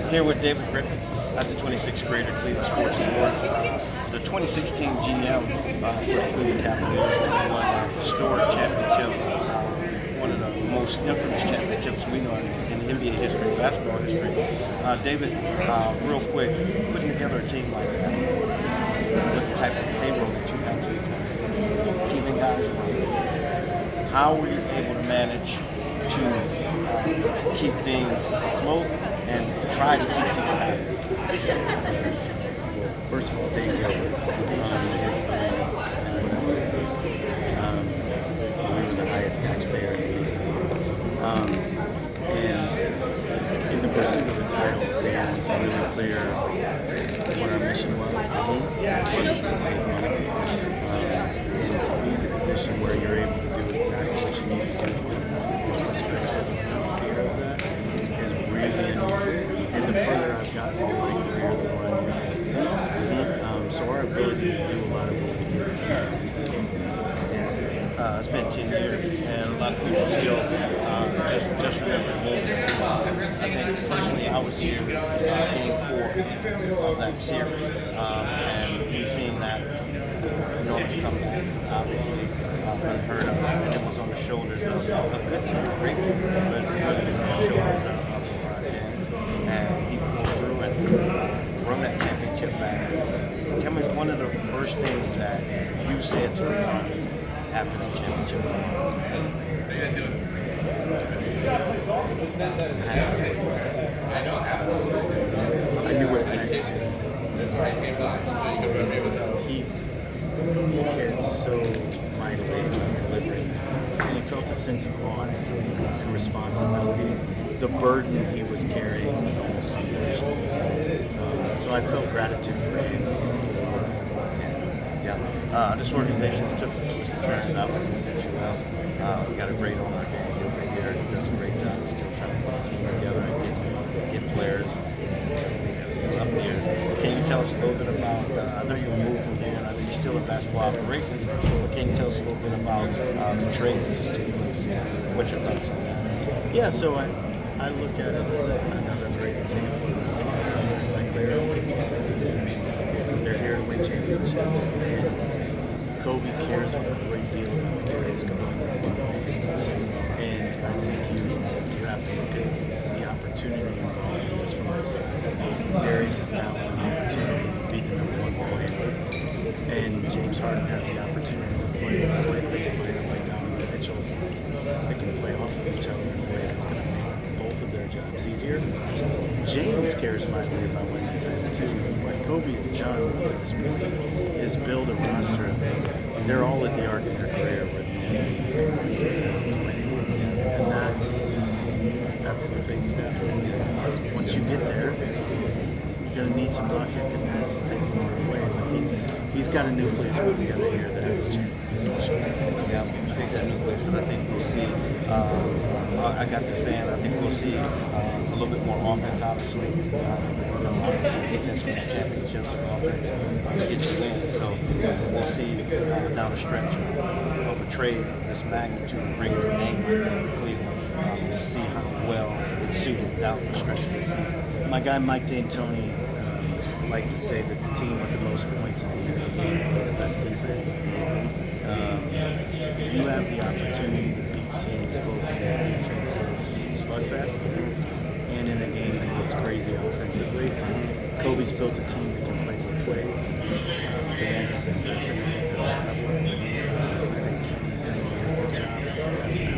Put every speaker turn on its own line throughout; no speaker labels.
Here with David Griffin at the 26th grader Cleveland Sports Awards. The 2016 GM for the Cleveland Cavaliers won a historic championship, one of the most infamous championships we know in NBA history, basketball history. David, real quick, putting together a team like that, with the type of payroll that you had to keeping guys around, how were you able to manage to keep things afloat and try to keep people happy?
First of all, thank you. His plan is to spend it on the team. We were the highest taxpayer in the league. And in the pursuit of the title, Dan was really clear what our mission was. It wasn't to save money. And to be in the position where you're able to do exactly what you need to do from a basketball perspective without fear of that is really unusual. And the further I've gotten in my career, the more unusual it seems. So our ability to do a lot of what we did is
it's been 10 years, and a lot of people still just remember the moment. I think personally, I was here Game 4 of that series, and we've seen that enormous comeback, obviously unheard of, and it was on the shoulders of a good team, a great team, but it was on the shoulders of LeBron James, and he pulled through and brought that championship back. Tell me, one of the first things that you said to LeBron after the championship?
I knew what it meant. He cared so mightily about delivering, and he felt a sense of awe and responsibility. The burden he was carrying was almost unbelievable. So I felt gratitude for him.
This organization has took some twists and turns, obviously, since you left. We got a great owner, David Griffin. He does a great job still trying to put the team together and get players up years. Can you tell us a little bit about, I know you moved from here, and I know you're still in basketball operations, but can you tell us a little bit about the trade that just took place? What's your thoughts on that?
Yeah, so I look at it as another great example. Guys like Larry, they're here to win championships, and Kobe cares a great deal about Darius going and I think you have to look at the opportunity involved in this from both sides. Darius is now an opportunity to be the number one player, and James Harden has the opportunity to play a player like Donovan Mitchell that can play off of each other in a way that's going to make both of their jobs easier. James cares mightily about winning the title too. What Kobe has done to this point is build a roster. They're all at the arc of their career where the success is winning, and that's the big step. Once you get there, you're going to need some luck. You're going to need some things along the way. But he's got a nucleus put together here that has a chance to be special.
Yeah, I think that nucleus, and I think we'll see. I got to saying, I think we'll see a little bit more offense, obviously. Obviously, defense wins championships, and offense gets you wins. So we'll see down the stretch of a trade of this magnitude and bringing the name to Cleveland. We'll see how well it's suited down the stretch of the season.
My guy Mike D'Antoni liked to say that the team with the most points at the end of the game play the best defense. You have the opportunity to beat teams both in a defensive slugfest and in a game that gets crazy offensively. Kobe's built a team that can play both ways. Dan has invested in it for that level. I think Kenny's done a really good job of helping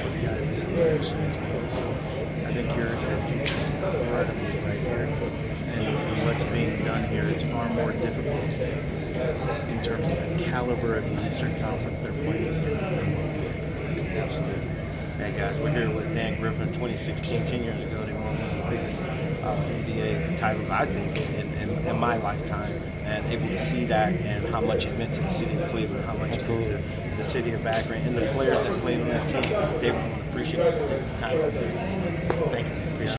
put guys in that direction as well. So I think your future is incredibly right here. And what's being done here is far more difficult in terms of the caliber of the Eastern Conference they're playing against than what we had.
Absolutely. Hey guys, we're here with Dan Griffin. 2016, 10 years ago, they won one of the biggest NBA titles, I think, in my lifetime, and able to see that and how much it meant to the city of Cleveland, how much it meant to the city of Akron, and the players that played on that team. They appreciate it. Thank you. Appreciate it.